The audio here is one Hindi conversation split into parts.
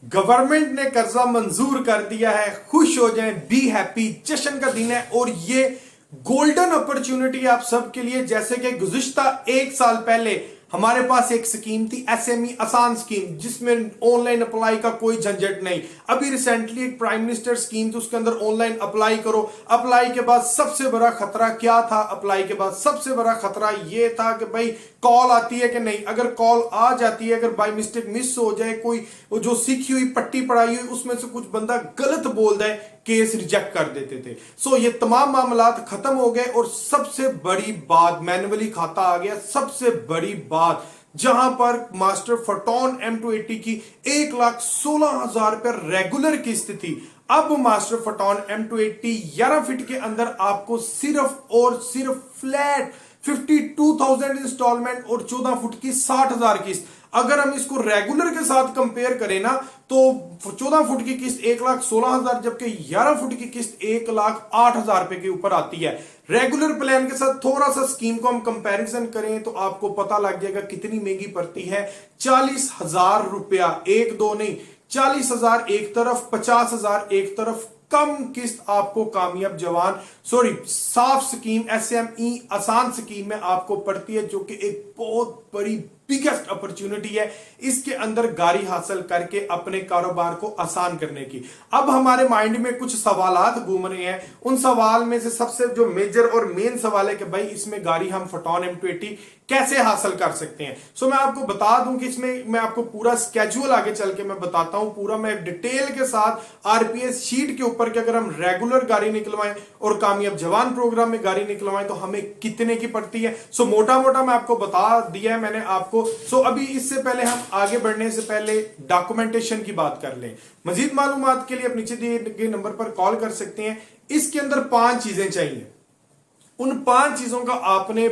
गवर्नमेंट ने कर्जा मंजूर कर दिया है, खुश हो जाएं, बी हैप्पी। जश्न का दिन है और ये गोल्डन अपॉर्चुनिटी आप सबके लिए। जैसे कि गुज़िश्ता 1 साल पहले हमारे पास एक स्कीम थी, एसएमई आसान स्कीम, जिसमें ऑनलाइन अप्लाई का कोई झंझट नहीं। अभी रिसेंटली एक प्राइम मिनिस्टर स्कीम थी, उसके अंदर ऑनलाइन अप्लाई करो। अप्लाई के बाद सबसे बड़ा खतरा क्या था? अप्लाई के बाद सबसे बड़ा खतरा यह था कि भाई कॉल आती है कि नहीं। अगर कॉल आ जाती है, अगर बाय मिस्टेक मिस हो जाए, कोई जो सीखी हुई पट्टी पढ़ाई हुई उसमें से कुछ बंदा गलत बोल दे, केस रिजेक्ट कर देते थे। सो ये तमाम मामला खत्म हो गए। और सबसे बड़ी बात, मैनुअली खाता आ गया। सबसे बड़ी बात, जहां पर मास्टर फोटोन M280 की 1,16,000 रुपए रेगुलर किस्त थी, अब मास्टर फोटोन M280 11 फीट के अंदर आपको सिर्फ और सिर्फ फ्लैट 52,000 इंस्टॉलमेंट और 14 फुट की 60,000 किस्त। अगर हम इसको रेगुलर के साथ कंपेयर करें ना, तो 14 फुट की किस्त 1,16,000, जबकि 11 फुट की किस्त 1,08,000 रुपए के ऊपर आती है। रेगुलर प्लान के साथ थोड़ा सा स्कीम को हम कंपैरिजन करें तो आपको पता लग जाएगा कितनी महंगी पड़ती है। 40,000 रुपया, एक दो नहीं, 40,000 एक तरफ, 50,000 एक तरफ। कम किस्त आपको कामयाब जवान साफ स्कीम एसएमई आसान स्कीम में आपको पड़ती है, जो कि एक बहुत बड़ी बिगेस्ट अपॉर्चुनिटी है इसके अंदर गाड़ी हासिल करके अपने कारोबार को आसान करने की। अब हमारे माइंड में कुछ सवालात घूम रहे हैं। उन सवाल में से सबसे जो मेजर और मेन सवाल है कि भाई इसमें गाड़ी हम फोटोन M280 कैसे हासिल कर सकते हैं। सो मैं आपको बता दूं कि इसमें मैं आपको पूरा स्केड्यूल आगे चल के मैं बताता हूं, पूरा मैं डिटेल के साथ आरपीएस शीट के ऊपर कि अगर हम रेगुलर गाड़ी निकलवाएं और कामयाब जवान प्रोग्राम में गाड़ी निकलवाएं तो हमें कितने की पड़ती है। सो मोटा मोटा मैं आपको बता दिया है मैंने आपको। सो अभी इससे पहले हम आगे बढ़ने से पहले डॉक्यूमेंटेशन की बात कर लें। मजीद मालूमात के लिए आप नीचे दिए गए नंबर पर कॉल कर सकते हैं। इसके अंदर 5 चीजें चाहिए। उन 5 चीजों का आपने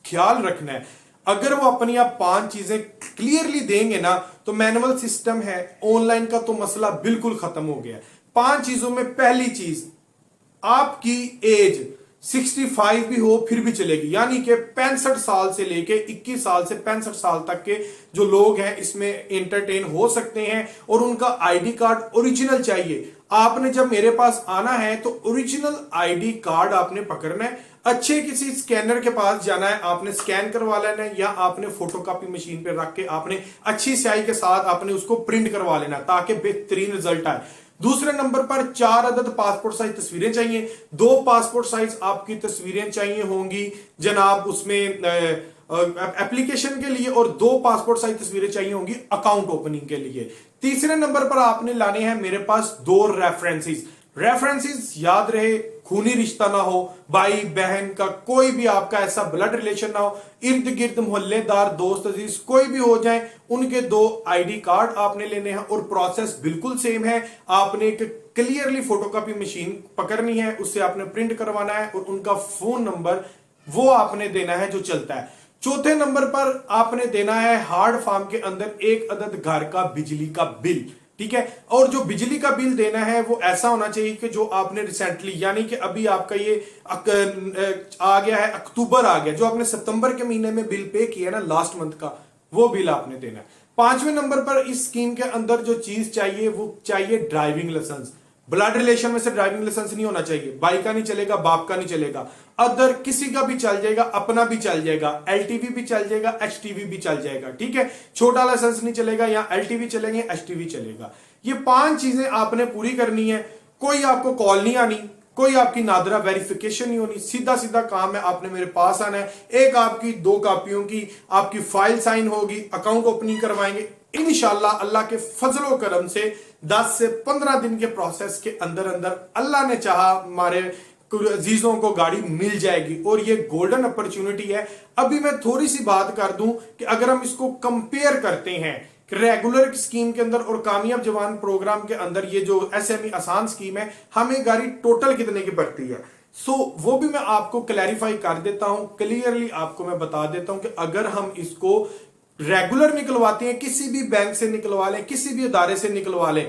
ख्याल रखना है। अगर वो अपनी आप 5 चीजें क्लियरली देंगे ना, तो मैनुअल सिस्टम है, ऑनलाइन का तो मसला बिल्कुल खत्म हो गया। 5 चीजों में पहली चीज, आपकी एज 65 भी हो फिर भी चलेगी, यानी कि 65 साल से लेके 21 साल से 65 साल तक के जो लोग हैं इसमें एंटरटेन हो सकते हैं। और उनका आईडी कार्ड ओरिजिनल चाहिए। आपने जब मेरे पास आना है तो ओरिजिनल आईडी कार्ड आपने पकड़ना है। अच्छे किसी स्कैनर के पास जाना है, आपने स्कैन करवा लेना है, या आपने फोटोकॉपी मशीन पे रख के आपने अच्छी स्याही के साथ आपने उसको प्रिंट करवा लेना ताकि बेहतरीन रिजल्ट आए। दूसरे नंबर पर 4 अदद पासपोर्ट साइज तस्वीरें चाहिए। 2 पासपोर्ट साइज आपकी तस्वीरें चाहिए होंगी जनाब उसमें एप्लीकेशन के लिए, और 2 पासपोर्ट साइज तस्वीरें चाहिए होंगी अकाउंट ओपनिंग के लिए। तीसरे नंबर पर आपने लाने हैं मेरे पास 2 रेफरेंसेस याद रहे, खूनी रिश्ता ना हो, भाई बहन का कोई भी आपका ऐसा ब्लड रिलेशन ना हो, इर्द गिर्द मोहल्लेदार दोस्त अजीज कोई भी हो जाए, उनके 2 आईडी कार्ड आपने लेने हैं। और प्रोसेस बिल्कुल सेम है। आपने एक क्लियरली फोटोकॉपी मशीन पकड़नी है, उससे आपने प्रिंट करवाना है, और उनका फोन नंबर वो आपने देना है जो चलता है। चौथे नंबर पर आपने देना है हार्ड फॉर्म के अंदर 1 अदद घर का बिजली का बिल, ठीक है। और जो बिजली का बिल देना है वो ऐसा होना चाहिए कि जो आपने रिसेंटली, यानी कि अभी आपका ये आ गया है, अक्टूबर आ गया, जो आपने सितंबर के महीने में बिल पे किया ना लास्ट मंथ का, वो बिल आपने देना है। 5वें नंबर पर इस स्कीम के अंदर जो चीज चाहिए वो चाहिए ड्राइविंग लाइसेंस। ब्लड रिलेशन में से ड्राइविंग लाइसेंस नहीं होना चाहिए। भाई का नहीं चलेगा, बाप का नहीं चलेगा, अदर किसी का भी चल जाएगा, अपना भी चल जाएगा, एलटीवी भी चल जाएगा, एचटीवी भी चल जाएगा, ठीक है। छोटा लाइसेंस नहीं चलेगा, या एलटीवी चलेंगे, एचटीवी चलेगा। ये 5 चीजें आपने पूरी करनी है। कोई आपको कॉल नहीं आनी, कोई आपकी नादरा वेरिफिकेशन नहीं होनी, सीधा सीधा काम है, आपने मेरे पास आना है। एक आपकी 2 कॉपियों की आपकी फाइल साइन होगी, अकाउंट ओपनिंग करवाएंगे इंशाल्लाह। अल्लाह के फजलो करम से 10 से 15 दिन के प्रोसेस के अंदर अंदर अल्लाह ने चाहा हमारे अजीजों को गाड़ी मिल जाएगी। और ये गोल्डन अपॉर्चुनिटी है। अभी मैं थोड़ी सी बात कर दूं कि अगर हम इसको कंपेयर करते हैं रेगुलर स्कीम के अंदर और कामयाब जवान प्रोग्राम के अंदर, ये जो एसएमई आसान स्कीम है, हमें गाड़ी टोटल कितने की पड़ती है। वो भी मैं आपको क्लैरिफाई कर देता हूं, क्लियरली आपको मैं बता देता हूं कि अगर हम इसको रेगुलर निकलवाते हैं, किसी भी बैंक से निकलवा लें, किसी भी अदारे से निकलवा लें,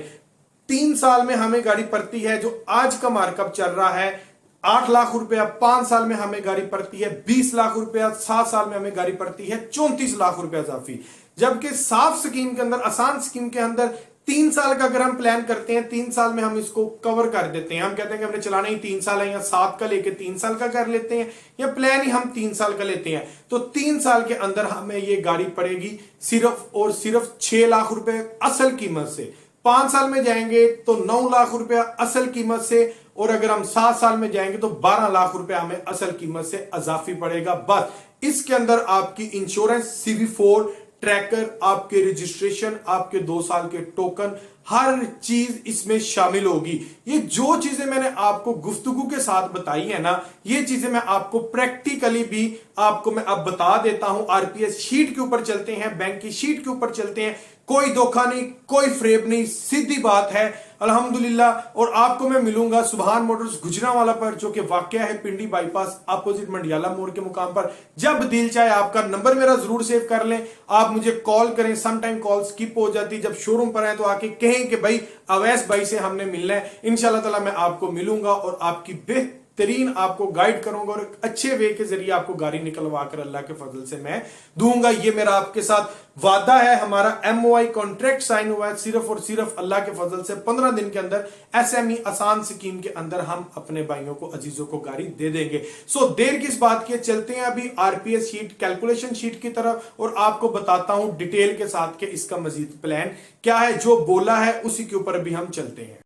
3 साल में हमें गाड़ी पड़ती है, जो आज का मार्कअप चल रहा है 8 लाख रुपया। 5 साल में हमें गाड़ी पड़ती है 20 लाख रुपया। 7 साल में हमें गाड़ी पड़ती है 34 लाख रुपया इजाफी। जबकि साफ स्कीम के अंदर, आसान स्कीम के अंदर 3 साल का अगर हम प्लान करते हैं, 3 साल में हम इसको कवर कर देते हैं। हम कहते हैं कि हमने चलाना ही 3 साल है, या 7 का लेके 3 साल का कर लेते हैं, या प्लान ही हम 3 साल का लेते हैं, तो 3 साल के अंदर हमें ये गाड़ी पड़ेगी सिर्फ और सिर्फ 6 लाख रुपए असल कीमत से। 5 साल में जाएंगे तो 9 लाख रुपया असल कीमत से, और अगर हम 7 साल में जाएंगे तो 12 लाख रुपया हमें असल कीमत से अजाफी पड़ेगा। बस इसके अंदर आपकी इंश्योरेंस, CV4 ट्रैकर, आपके रजिस्ट्रेशन, आपके 2 साल के टोकन, हर चीज इसमें शामिल होगी। ये जो चीजें मैंने आपको गुफ्तगू के साथ बताई है ना, ये चीजें मैं आपको प्रैक्टिकली भी आपको मैं अब बता देता हूं। RPS शीट के ऊपर चलते हैं, बैंक की शीट के ऊपर चलते हैं, कोई धोखा नहीं, कोई फ्रेब नहीं, सीधी बात है अल्हम्दुलिल्लाह। और आपको मैं मिलूंगा सुभान मोटर्स गुजरांवाला पर, जो कि वाकया है पिंडी बाईपास अपोजिट मंडियाला मोड़ के मुकाम पर। जब दिल चाहे आपका नंबर मेरा जरूर सेव कर लें, आप मुझे कॉल करें। सम टाइम कॉल स्किप हो जाती, जब शोरूम पर आए तो आके कहें कि भाई अवैस भाई से हमने मिलना है। इंशाल्लाह ताला मैं आपको मिलूंगा और आपकी बेहतरीन आपको गाइड करूंगा, और एक अच्छे वे के जरिए आपको गाड़ी निकलवा कर अल्लाह के फजल से मैं दूंगा। ये मेरा आपके साथ वादा है। हमारा MOI कॉन्ट्रैक्ट साइन हुआ है, सिर्फ और सिर्फ अल्लाह के फजल से 15 दिन के अंदर SME आसान स्कीम के अंदर हम अपने भाइयों को, अजीजों को गाड़ी दे देंगे। सो देर किस बात की, चलते हैं अभी RPS शीट, कैलकुलेशन शीट की तरफ, और आपको बताता हूं डिटेल के साथ कि इसका मजीद प्लान क्या है। जो बोला है उसी के ऊपर भी हम चलते हैं।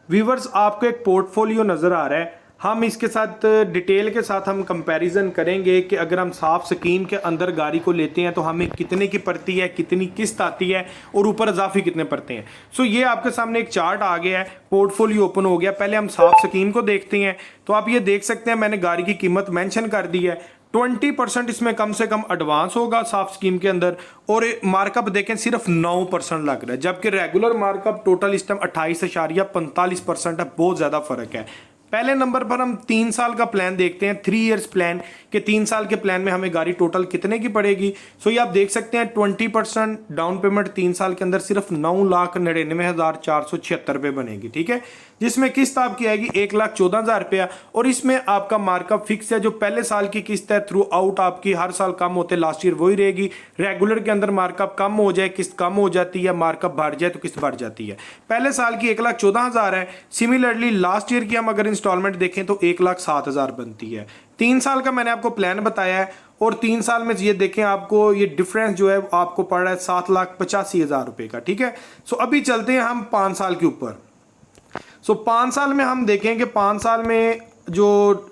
व्यूवर्स, आपको एक पोर्टफोलियो नजर आ रहा है, हम इसके साथ डिटेल के साथ हम कंपैरिजन करेंगे कि अगर हम साफ स्कीम के अंदर गाड़ी को लेते हैं तो हमें कितने की पड़ती है, कितनी किस्त आती है, और ऊपर इजाफी कितने पड़ते हैं। सो ये आपके सामने एक चार्ट आ गया है, पोर्टफोलियो ओपन हो गया। पहले हम साफ स्कीम को देखते हैं, तो आप ये देख सकते हैं मैंने गाड़ी की कीमत मेंशन कर दी है। 20% इसमें कम से कम एडवांस होगा साफ स्कीम के अंदर, और मार्कअप देखें सिर्फ 9% लग रहा है, जबकि रेगुलर मार्कअप टोटल इस टाइम 28.45% है। बहुत ज्यादा फर्क है। पहले नंबर पर हम 3 साल का प्लान देखते हैं, 3 इयर्स प्लान के 3 साल के प्लान में हमें गाड़ी टोटल कितने की पड़ेगी। सो ये आप देख सकते हैं 20% डाउन पेमेंट 3 साल के अंदर सिर्फ 9,99,476 रुपये बनेगी, ठीक है, जिसमें किस्त आपकी आएगी 1,14,000 रुपया, और इसमें आपका मार्कअप फिक्स है। जो पहले साल की किस्त है थ्रू आउट आपकी हर साल कम होते, लास्ट ईयर वही रहेगी। रेगुलर के अंदर मार्कअप कम हो जाए किस्त कम हो जाती है, मार्कअप बढ़ जाए तो किस्त बढ़ जाती है। पहले साल की 1,14,000 है। सिमिलरली लास्ट ईयर की हम अगर इंस्टॉलमेंट देखें तो 1,07,000 बनती है। 3 साल का मैंने आपको प्लान बताया है, और 3 साल में ये देखें आपको ये डिफरेंस जो है आपको पड़ रहा है 7,85,000 रुपए का, ठीक है। सो अभी चलते हैं हम 5 साल के ऊपर। सो 5 साल में हम देखें कि 5 साल में जो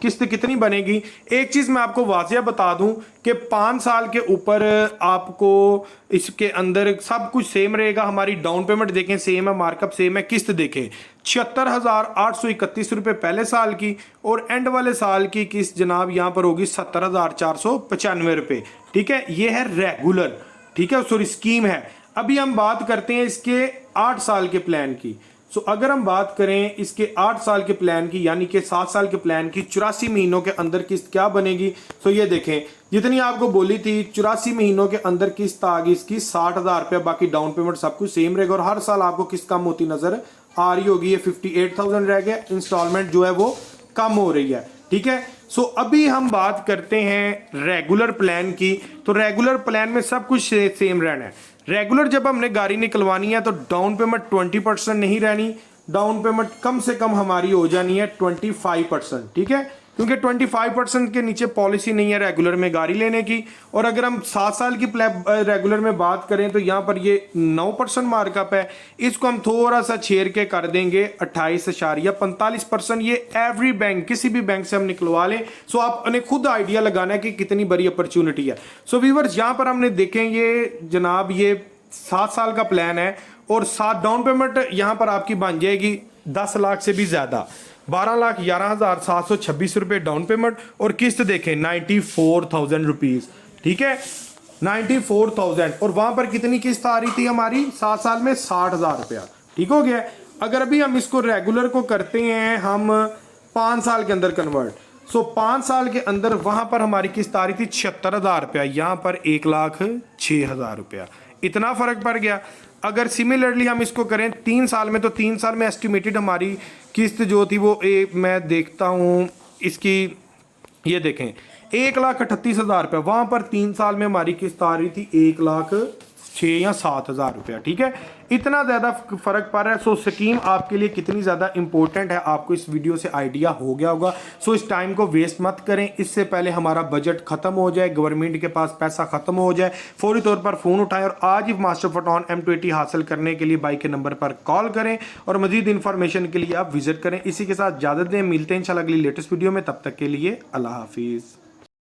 किस्त कितनी बनेगी। एक चीज़ मैं आपको वाजिया बता दूं कि 5 साल के ऊपर आपको इसके अंदर सब कुछ सेम रहेगा। हमारी डाउन पेमेंट देखें सेम है, मार्कअप सेम है, किस्त देखें 76,831 रुपये पहले साल की, और एंड वाले साल की किस्त जनाब यहाँ पर होगी 70,495 रुपये, ठीक है। ये है रेगुलर, ठीक है, सॉरी स्कीम है। अभी हम बात करते हैं इसके 8 साल के प्लान की। सो अगर हम बात करें इसके 8 साल के प्लान की, यानी कि 7 साल के प्लान की 84 महीनों के अंदर किस्त क्या बनेगी। सो ये देखें जितनी आपको बोली थी 84 महीनों के अंदर किस्त आ गई इसकी 60,000 रुपया, बाकी डाउन पेमेंट सब कुछ सेम रहेगा, और हर साल आपको किस्त कम होती नजर आ रही होगी। ये 58,000 रह गया, इंस्टॉलमेंट जो है वो कम हो रही है, ठीक है। सो अभी हम बात करते हैं रेगुलर प्लान की। तो रेगुलर प्लान में सब कुछ सेम रहना है। रेगुलर जब हमने गाड़ी निकलवानी है तो डाउन पेमेंट 20% नहीं रहनी, डाउन पेमेंट कम से कम हमारी हो जानी है 25%, ठीक है, क्योंकि 25% के नीचे पॉलिसी नहीं है रेगुलर में गाड़ी लेने की। और अगर हम 7 साल की रेगुलर में बात करें तो यहाँ पर ये 9% मार्कअप है, इसको हम थोड़ा सा छेड़ के कर देंगे 28.45%। ये एवरी बैंक, किसी भी बैंक से हम निकलवा लें। सो आपने खुद आइडिया लगाना है कि कितनी बड़ी अपॉर्चुनिटी है। सो व्यूअर्स यहाँ पर हमने देखें ये जनाब ये 7 साल का प्लान है, और 7 डाउन पेमेंट यहाँ पर आपकी बन जाएगी 10 लाख से भी ज्यादा, 12,11,726 रुपये डाउन पेमेंट, और किस्त देखें 94,000 रुपीज, ठीक है, 94,000। और वहां पर कितनी किस्त आ रही थी हमारी 7 साल में 60,000 रुपया, ठीक हो गया। अगर अभी हम इसको रेगुलर को करते हैं हम 5 साल के अंदर कन्वर्ट, सो 5 साल के अंदर वहां पर हमारी किस्त आ रही थी 76,000 रुपया, यहां पर 1,06,000 रुपया, इतना फर्क पड़ गया। अगर सिमिलरली हम इसको करें 3 साल में, तो 3 साल में एस्टिमेटेड हमारी किस्त जो थी वो मैं देखता हूँ इसकी, ये देखें 1,38,000 रुपये, वहां पर 3 साल में हमारी किस्त आ रही थी 6 या 7 हज़ार रुपया। ठीक है, इतना ज़्यादा फ़र्क पड़ रहा है। सो स्कीम आपके लिए कितनी ज़्यादा इंपॉर्टेंट है आपको इस वीडियो से आइडिया हो गया होगा। सो इस टाइम को वेस्ट मत करें, इससे पहले हमारा बजट खत्म हो जाए, गवर्नमेंट के पास पैसा खत्म हो जाए, फौरी तौर पर फ़ोन उठाएं और आज ही मास्टर फोटोन M20 हासिल करने के लिए बाई के नंबर पर कॉल करें और मजीद इन्फॉर्मेशन के लिए आप विजिट करें। इसी के साथ इजाज़त दें, मिलते हैं इंशाल्लाह अगली लेटेस्ट वीडियो में, तब तक के लिए अल्लाह हाफिज़।